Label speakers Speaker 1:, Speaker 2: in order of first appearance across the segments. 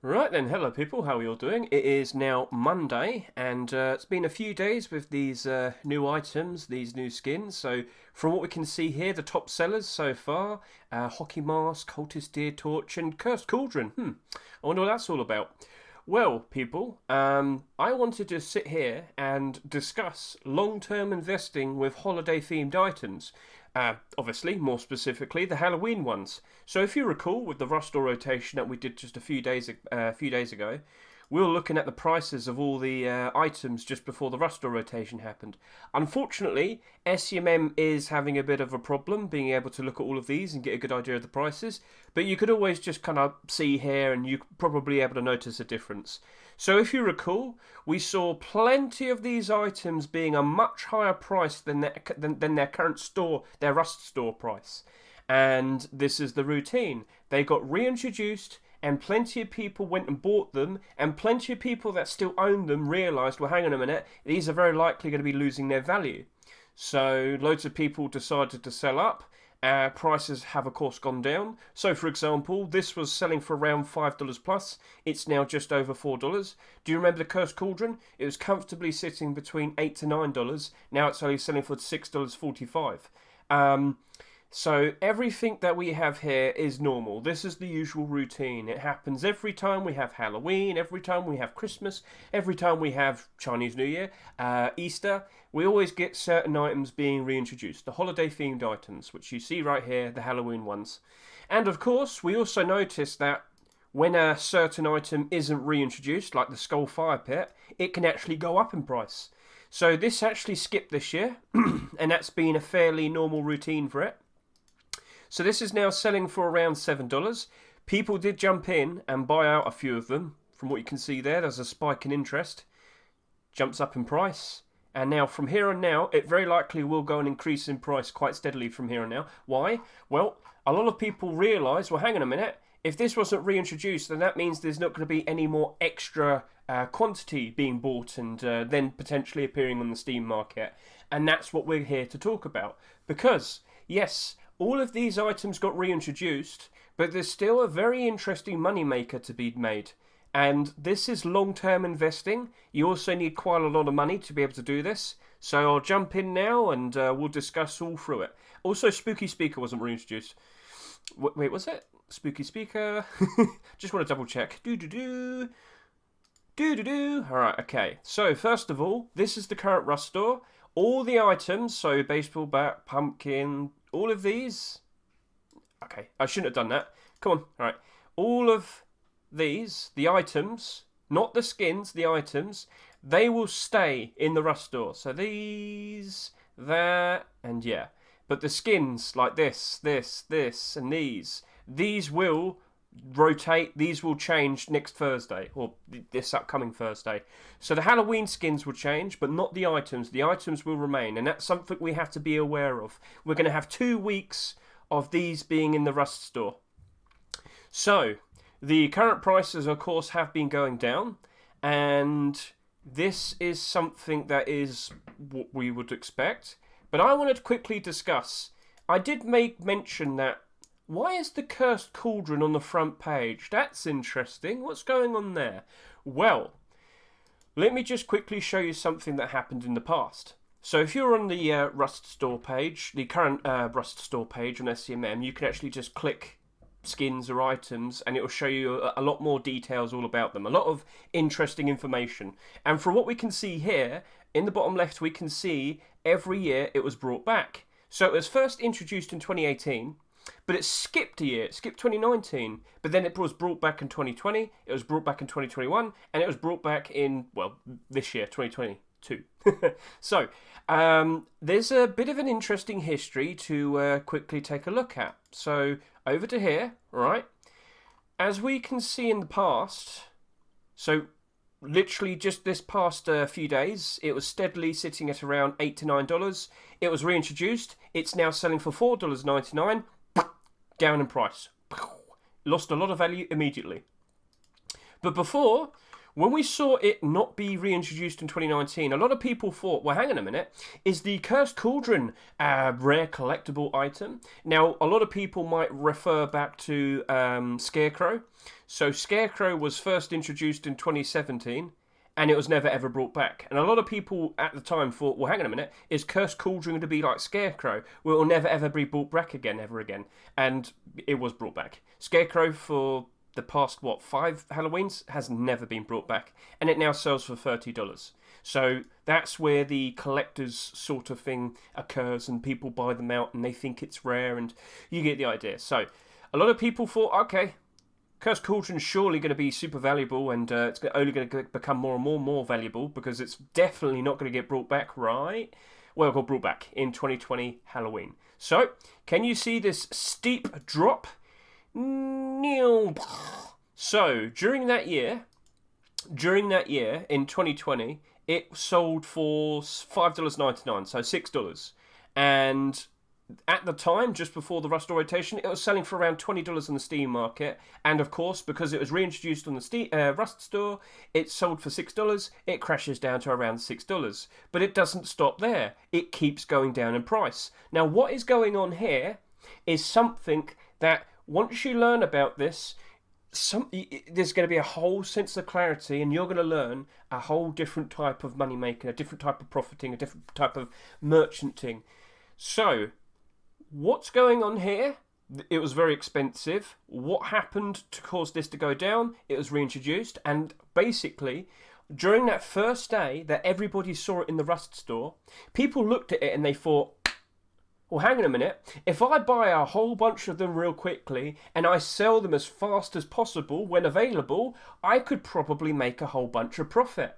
Speaker 1: Right then, hello people, how are you all doing? It is now Monday, and it's been a few days with these new items, these new skins. So, from what we can see here, the top sellers so far: Hockey Mask, Cultist Deer Torch, and Cursed Cauldron. I wonder what that's all about. Well, people, I wanted to sit here and discuss long-term investing with holiday-themed items. Obviously, more specifically, the Halloween ones. So, if you recall, with the Rust rotation that we did just a few days ago, we were looking at the prices of all the items just before the Rust rotation happened. Unfortunately, SCMM is having a bit of a problem being able to look at all of these and get a good idea of the prices. But you could always just kind of see here, and you're probably able to notice a difference. So if you recall, we saw plenty of these items being a much higher price than their current store, their Rust store price. And this is the routine. They got reintroduced, and plenty of people went and bought them, and plenty of people that still own them realised, well, hang on a minute, these are very likely going to be losing their value. So loads of people decided to sell up. Prices have, of course, gone down. So, for example, this was selling for around $5 plus. It's now just over $4. Do you remember the Cursed Cauldron? It was comfortably sitting between $8 to $9. Now it's only selling for $6.45. So everything that we have here is normal. This is the usual routine. It happens every time we have Halloween, every time we have Christmas, every time we have Chinese New Year, Easter. We always get certain items being reintroduced, the holiday themed items, which you see right here, the Halloween ones. And of course, we also notice that when a certain item isn't reintroduced, like the Skull Fire Pit, it can actually go up in price. So this actually skipped this year, and that's been a fairly normal routine for it. So this is now selling for around $7. People did jump in and buy out a few of them. From what you can see there's a spike in interest. Jumps up in price. And now from here on now, it very likely will go and increase in price quite steadily from here on now. Why? Well, a lot of people realise, well, hang on a minute. If this wasn't reintroduced, then that means there's not going to be any more extra quantity being bought and then potentially appearing on the Steam market. And that's what we're here to talk about. Because, yes, all of these items got reintroduced, but there's still a very interesting moneymaker to be made. And this is long-term investing. You also need quite a lot of money to be able to do this. So I'll jump in now and we'll discuss all through it. Also, Spooky Speaker wasn't reintroduced. Wait, was it? Spooky Speaker? Just want to double check. Do-do-do. Do-do-do. Alright, okay. So, first of all, this is the current Rust store. All the items, so baseball bat, pumpkin, all of these. Okay, I shouldn't have done that. Come on, alright. All of these, the items, not the skins, the items, they will stay in the Rust store. So these, that, and yeah. But the skins, like this, and these will rotate, these will change next Thursday, or this upcoming Thursday. So the Halloween skins will change, but not the items. The items will remain, and that's something we have to be aware of. We're going to have 2 weeks of these being in the Rust store. So, the current prices, of course, have been going down, and this is something that is what we would expect. But I wanted to quickly discuss, I did make mention that why is the Cursed Cauldron on the front page? That's interesting. What's going on there? Well, let me just quickly show you something that happened in the past. So if you're on the Rust store page, the current Rust store page on SCMM, you can actually just click skins or items and it will show you a lot more details all about them. A lot of interesting information. And from what we can see here, in the bottom left we can see every year it was brought back. So it was first introduced in 2018. But it skipped a year, it skipped 2019, but then it was brought back in 2020, it was brought back in 2021, and it was brought back in, well, this year, 2022. So, there's a bit of an interesting history to quickly take a look at. So, over to here, right? As we can see in the past, so literally just this past few days, it was steadily sitting at around $8 to $9. It was reintroduced, it's now selling for $4.99. Down in price. Lost a lot of value immediately. But before, when we saw it not be reintroduced in 2019, a lot of people thought, well, hang on a minute, is the Cursed Cauldron a rare collectible item? Now, a lot of people might refer back to Scarecrow. So Scarecrow was first introduced in 2017, and it was never ever brought back. And a lot of people at the time thought, well, hang on a minute, is Cursed Cauldron going to be like Scarecrow, where it will never ever be brought back again, ever again? And it was brought back. Scarecrow for the past, 5 Halloweens has never been brought back, and it now sells for $30. So that's where the collector's sort of thing occurs, and people buy them out and they think it's rare, and you get the idea. So a lot of people thought, okay, Cursed Cauldron's surely going to be super valuable, and it's only going to become more and more valuable because it's definitely not going to get brought back, right? Well, it got brought back in 2020 Halloween. So, can you see this steep drop? So, during that year in 2020, it sold for $5.99, so $6. And at the time, just before the Rust rotation, it was selling for around $20 on the Steam market. And of course, because it was reintroduced on the Rust store, it sold for $6. It crashes down to around $6. But it doesn't stop there. It keeps going down in price. Now, what is going on here is something that, once you learn about this, there's going to be a whole sense of clarity, and you're going to learn a whole different type of money making, a different type of profiting, a different type of merchanting. So, what's going on here? It was very expensive. What happened to cause this to go down? It was reintroduced, and basically, during that first day that everybody saw it in the Rust store, people looked at it and they thought, well, hang on a minute, if I buy a whole bunch of them real quickly and I sell them as fast as possible when available, I could probably make a whole bunch of profit.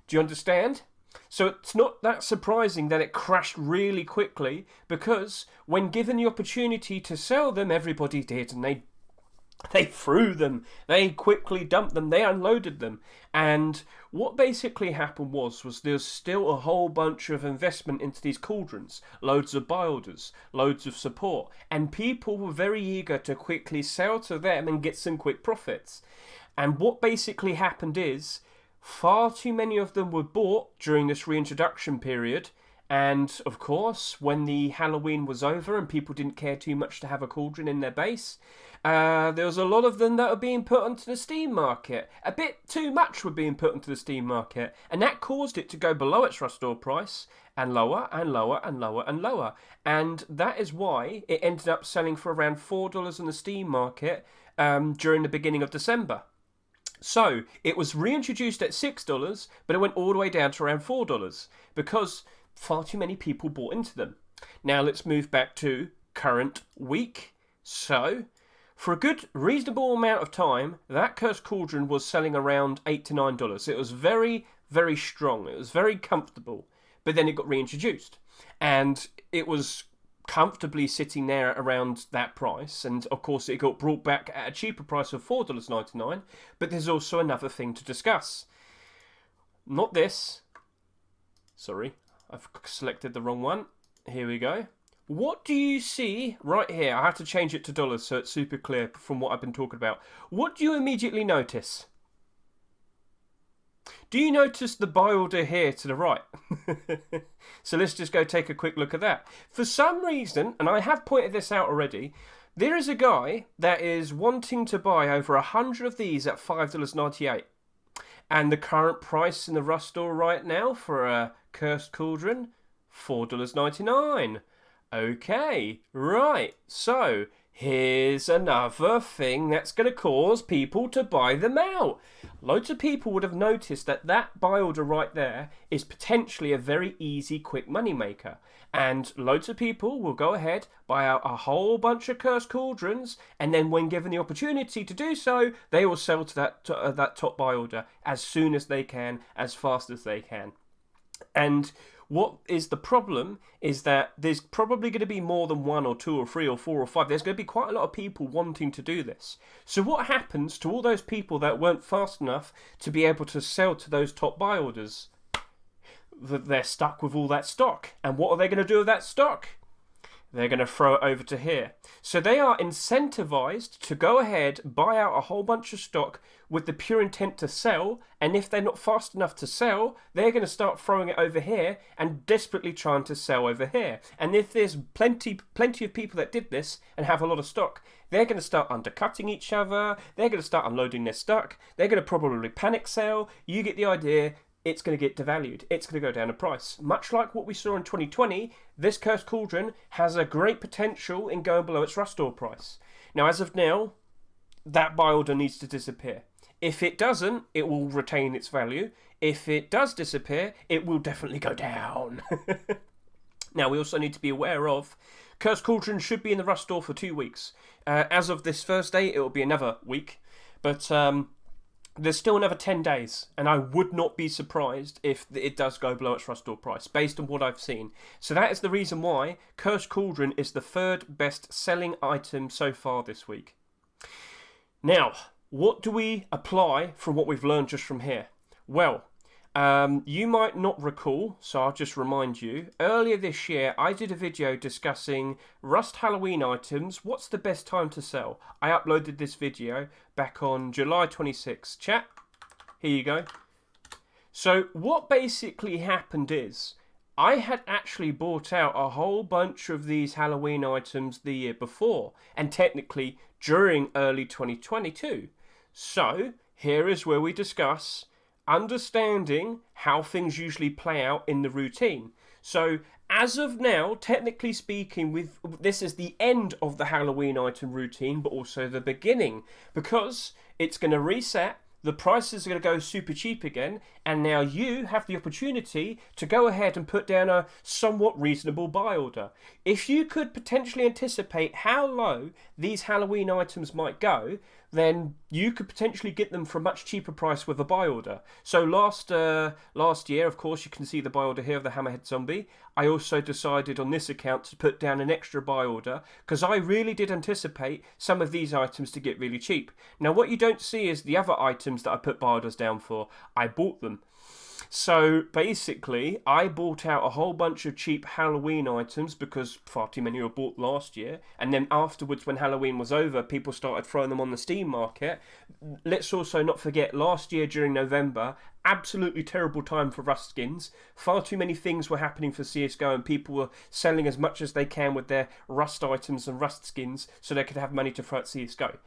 Speaker 1: Do you understand? So it's not that surprising that it crashed really quickly, because when given the opportunity to sell them, everybody did, and they threw them, they quickly dumped them, they unloaded them. And what basically happened was there's still a whole bunch of investment into these cauldrons, loads of buy orders, loads of support, and people were very eager to quickly sell to them and get some quick profits. And what basically happened is, far too many of them were bought during this reintroduction period, and of course, when the Halloween was over and people didn't care too much to have a cauldron in their base, there was a lot of them that were being put onto the Steam market. A bit too much were being put onto the Steam market, and that caused it to go below its Rust store price, and lower and lower and lower and lower. And that is why it ended up selling for around $4 on the Steam market during the beginning of December. So, it was reintroduced at $6, but it went all the way down to around $4, because far too many people bought into them. Now, let's move back to current week. So, for a good, reasonable amount of time, that Cursed Cauldron was selling around $8 to $9. It was very, very strong. It was very comfortable. But then it got reintroduced. And it was comfortably sitting there around that price, and of course it got brought back at a cheaper price of $4.99. But there's also another thing to discuss. Not this. Sorry, I've selected the wrong one. Here we go. What do you see right here? I have to change it to dollars so it's super clear from what I've been talking about. What do you immediately notice? Do you notice the buy order here to the right? So let's just go take a quick look at that. For some reason, and I have pointed this out already, there is a guy that is wanting to buy over 100 of these at $5.98. And the current price in the Rust store right now for a Cursed Cauldron, $4.99. Okay, right, so here's another thing that's going to cause people to buy them out. Loads of people would have noticed that buy order right there is potentially a very easy, quick money maker. And loads of people will go ahead, buy out a whole bunch of Cursed Cauldrons, and then when given the opportunity to do so, they will sell to that top buy order as soon as they can, as fast as they can. And what is the problem is that there's probably going to be more than 1 or 2 or 3 or 4 or 5. There's going to be quite a lot of people wanting to do this. So what happens to all those people that weren't fast enough to be able to sell to those top buy orders? They're stuck with all that stock. And what are they going to do with that stock? they're going to throw it over to here. So they are incentivized to go ahead, buy out a whole bunch of stock with the pure intent to sell, and if they're not fast enough to sell, they're going to start throwing it over here and desperately trying to sell over here. And if there's plenty of people that did this and have a lot of stock, they're going to start undercutting each other, they're going to start unloading their stock, they're going to probably panic sell. You get the idea. It's going to get devalued. It's going to go down in price. Much like what we saw in 2020, this Cursed Cauldron has a great potential in going below its Rust ore price. Now, as of now, that buy order needs to disappear. If it doesn't, it will retain its value. If it does disappear, it will definitely go down. Now, we also need to be aware of Cursed Cauldron should be in the Rust ore for 2 weeks. As of this Thursday, it will be another week. But there's still another 10 days, and I would not be surprised if it does go below its Rust ore price, based on what I've seen. So that is the reason why Cursed Cauldron is the third best selling item so far this week. Now, what do we apply from what we've learned just from here? Well, you might not recall, so I'll just remind you. Earlier this year, I did a video discussing Rust Halloween items. What's the best time to sell? I uploaded this video back on July 26th. Chat, here you go. So what basically happened is, I had actually bought out a whole bunch of these Halloween items the year before, and technically during early 2022. So here is where we discuss understanding how things usually play out in the routine. So as of now, technically speaking, this is the end of the Halloween item routine, but also the beginning, because it's going to reset. The prices are going to go super cheap again, and now you have the opportunity to go ahead and put down a somewhat reasonable buy order. If you could potentially anticipate how low these Halloween items might go, then you could potentially get them for a much cheaper price with a buy order. So last year, of course, you can see the buy order here of the Hammerhead Zombie. I also decided on this account to put down an extra buy order because I really did anticipate some of these items to get really cheap. Now, what you don't see is the other items that I put buy orders down for. I bought them. So basically, I bought out a whole bunch of cheap Halloween items because far too many were bought last year. And then afterwards, when Halloween was over, people started throwing them on the Steam market. Let's also not forget, last year during November, absolutely terrible time for Rust skins. Far too many things were happening for CSGO and people were selling as much as they can with their Rust items and Rust skins so they could have money to throw at CSGO.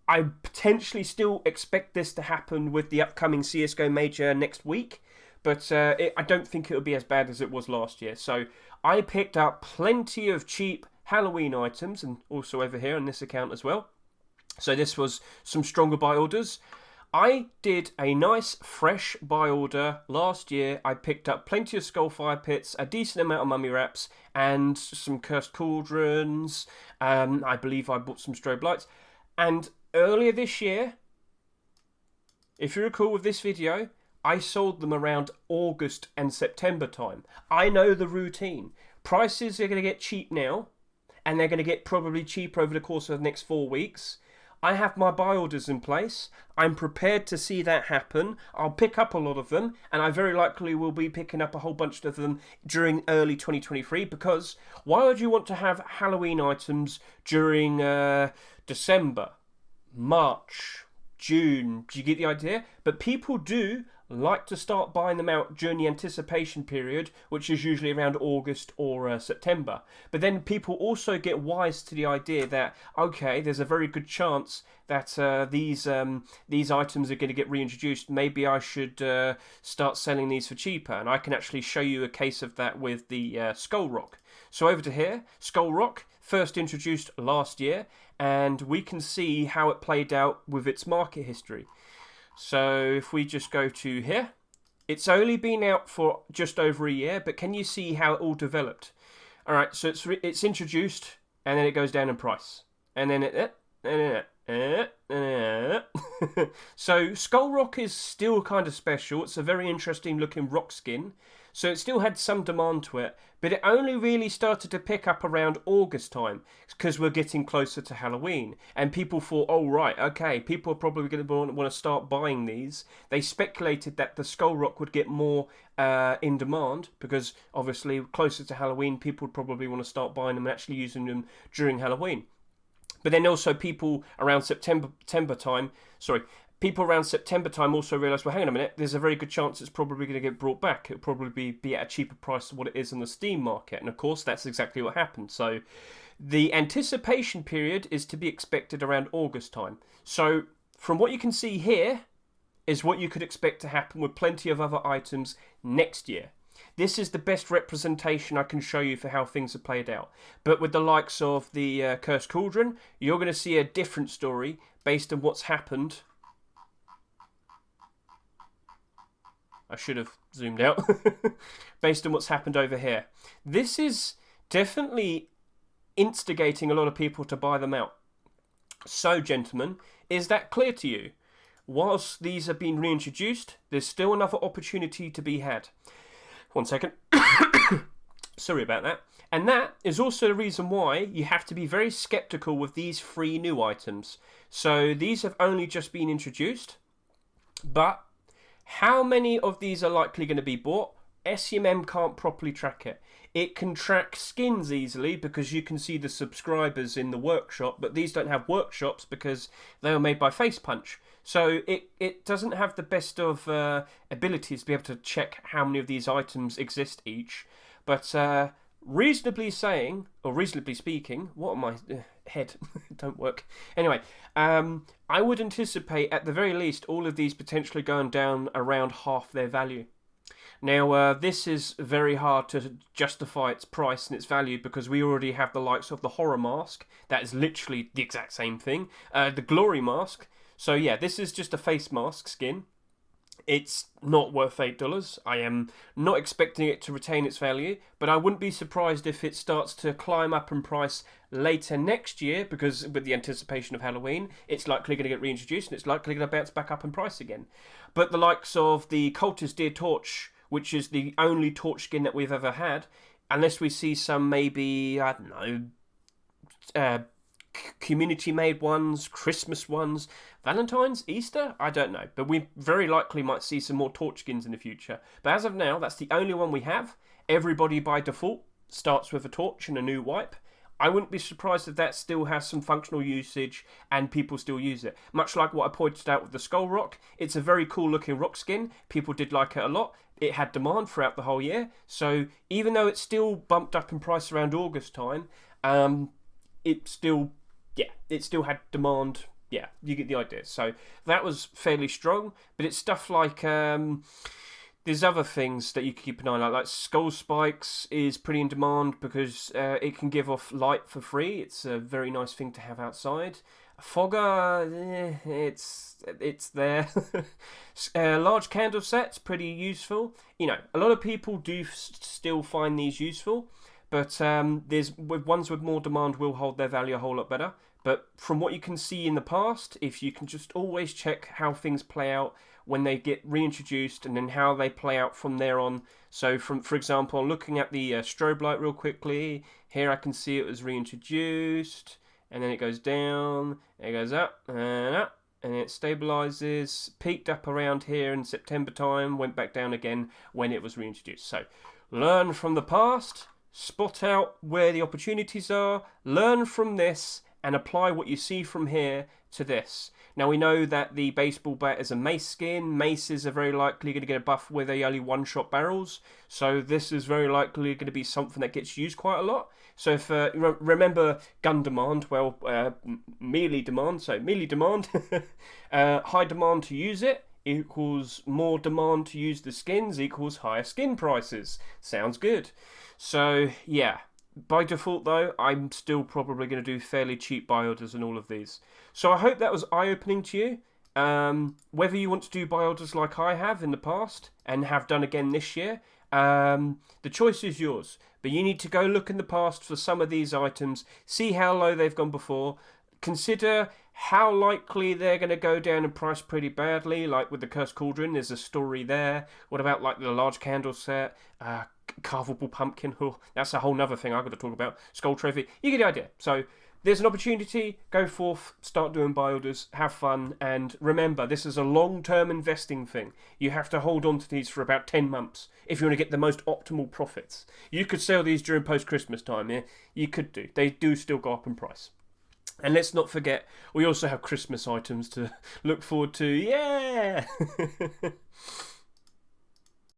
Speaker 1: I potentially still expect this to happen with the upcoming CSGO Major next week, but I don't think it'll be as bad as it was last year. So I picked up plenty of cheap Halloween items, and also over here on this account as well. So this was some stronger buy orders. I did a nice fresh buy order last year. I picked up plenty of Skullfire Pits, a decent amount of Mummy Wraps, and some Cursed Cauldrons. I believe I bought some Strobe Lights. And earlier this year, if you recall with this video, I sold them around August and September time. I know the routine. Prices are going to get cheap now, and they're going to get probably cheaper over the course of the next 4 weeks. I have my buy orders in place. I'm prepared to see that happen. I'll pick up a lot of them, and I very likely will be picking up a whole bunch of them during early 2023, because why would you want to have Halloween items during December, March, June? Do you get the idea? But people do like to start buying them out during the anticipation period, which is usually around August or September. But then people also get wise to the idea that, okay, there's a very good chance that these items are going to get reintroduced. Maybe I should start selling these for cheaper. And I can actually show you a case of that with the Skull Rock. So over to here, Skull Rock, first introduced last year, and we can see how it played out with its market history. So if we just go to here, it's only been out for just over a year, but can you see how it all developed? All right, so it's introduced, and then it goes down in price, and then So Skull Rock is still kind of special. It's a very interesting looking rock skin. So it still had some demand to it, but it only really started to pick up around August time because we're getting closer to Halloween. And people thought, oh, right, okay, people are probably going to want to start buying these. They speculated that the Skull Rock would get more in demand because obviously closer to Halloween, people would probably want to start buying them and actually using them during Halloween. But then also people around September time, people around September time also realised, well, hang on a minute, there's a very good chance it's probably going to get brought back. It'll probably be at a cheaper price than what it is in the Steam market. And of course, that's exactly what happened. So the anticipation period is to be expected around August time. So from what you can see here is what you could expect to happen with plenty of other items next year. This is the best representation I can show you for how things are played out. But with the likes of the Cursed Cauldron, you're going to see a different story based on what's happened. I should have zoomed out. Based on what's happened over here. This is definitely instigating a lot of people to buy them out. So, gentlemen, is that clear to you? Whilst these have been reintroduced, there's still another opportunity to be had. One second. Sorry about that. And that is also the reason why you have to be very skeptical with these 3 new items. So these have only just been introduced, but how many of these are likely going to be bought? SCM can't properly track it. It can track skins easily because you can see the subscribers in the workshop, but these don't have workshops because they were made by Facepunch. So it doesn't have the best of abilities to be able to check how many of these items exist each. But reasonably speaking, what am I... head, don't work. Anyway, I would anticipate at the very least all of these potentially going down around half their value. Now, this is very hard to justify its price and its value because we already have the likes of the Horror Mask. That is literally the exact same thing. The Glory Mask. So yeah, this is just a face mask skin. It's not worth $8. I am not expecting it to retain its value, but I wouldn't be surprised if it starts to climb up in price later next year because with the anticipation of Halloween, it's likely going to get reintroduced and it's likely going to bounce back up in price again. But the likes of the Cultist Deer Torch, which is the only torch skin that we've ever had, unless we see some maybe, I don't know, community-made ones, Christmas ones, Valentine's, Easter, I don't know. But we very likely might see some more torch skins in the future. But as of now, that's the only one we have. Everybody by default starts with a torch and a new wipe. I wouldn't be surprised if that still has some functional usage and people still use it. Much like what I pointed out with the Skull Rock, it's a very cool looking rock skin. People did like it a lot. It had demand throughout the whole year. So even though it's still bumped up in price around August time, it still had demand. Yeah, you get the idea. So that was fairly strong. But it's stuff like... there's other things that you can keep an eye on, like Skull Spikes is pretty in demand because it can give off light for free. It's a very nice thing to have outside. Fogger, it's there. Large candle sets, pretty useful. You know, a lot of people do still find these useful, but there's ones with more demand will hold their value a whole lot better. But from what you can see in the past, if you can just always check how things play out when they get reintroduced and then how they play out from there on. So, for example, looking at the strobe light real quickly, here I can see it was reintroduced, and then it goes down, it goes up, and it stabilizes, peaked up around here in September time, went back down again when it was reintroduced. So, learn from the past, spot out where the opportunities are, learn from this, and apply what you see from here to this. Now we know that the baseball bat is a mace skin. Maces are very likely going to get a buff where they only one-shot barrels. So this is very likely going to be something that gets used quite a lot. So if remember gun demand, well, melee demand. So melee demand, high demand to use it equals more demand to use the skins equals higher skin prices. Sounds good. So yeah. By default, though, I'm still probably going to do fairly cheap buy orders in all of these. So I hope that was eye-opening to you. Whether you want to do buy orders like I have in the past and have done again this year, the choice is yours. But you need to go look in the past for some of these items, see how low they've gone before, consider How likely they're going to go down in price pretty badly, like with the Cursed Cauldron, there's a story there. What about like the large candle set, carvable pumpkin? Oh, that's a whole nother thing I've got to talk about. Skull trophy. You get the idea. So there's an opportunity. Go forth, start doing buy orders, have fun, and remember, this is a long-term investing thing. You have to hold on to these for about 10 months if you want to get the most optimal profits. You could sell these during post-Christmas time, yeah? You could do. They do still go up in price. And let's not forget, we also have Christmas items to look forward to. Yeah!